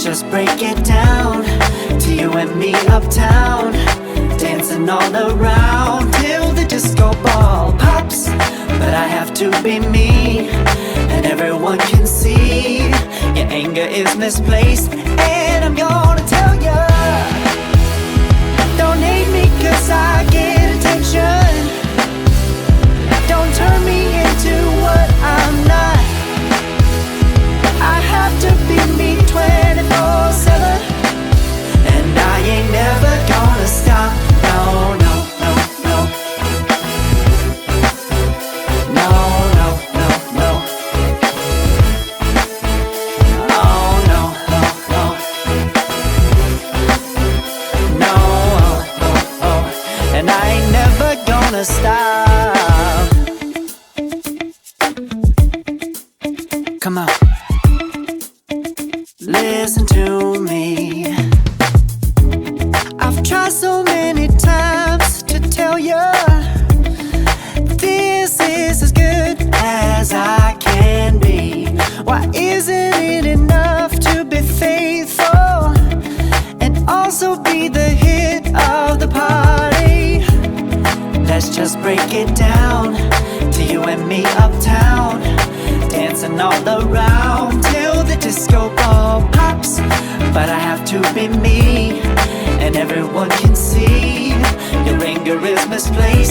Let's just break it down to you and me uptown, dancing all around till the disco ball pops. But I have to be me, and everyone can see your anger is misplaced. And I'm gonna tell ya, don't hate me 'cause I get attention. Don't turn me into what I'm not. I have to be me 24/7, and I ain't never gonna stop. No, no, no, no. No, no, no, no. Oh, no, no, no. No, oh, oh, oh. And I ain't never gonna stop. Come on. Listen to me. I've tried so many times to tell you this is as good as I can be. Why isn't it enough to be faithful and also be the hit of the party? Let's just break it down to you and me uptown, dancing all around till the disco ball pops. But I have to be me, and everyone can see your anger is misplaced.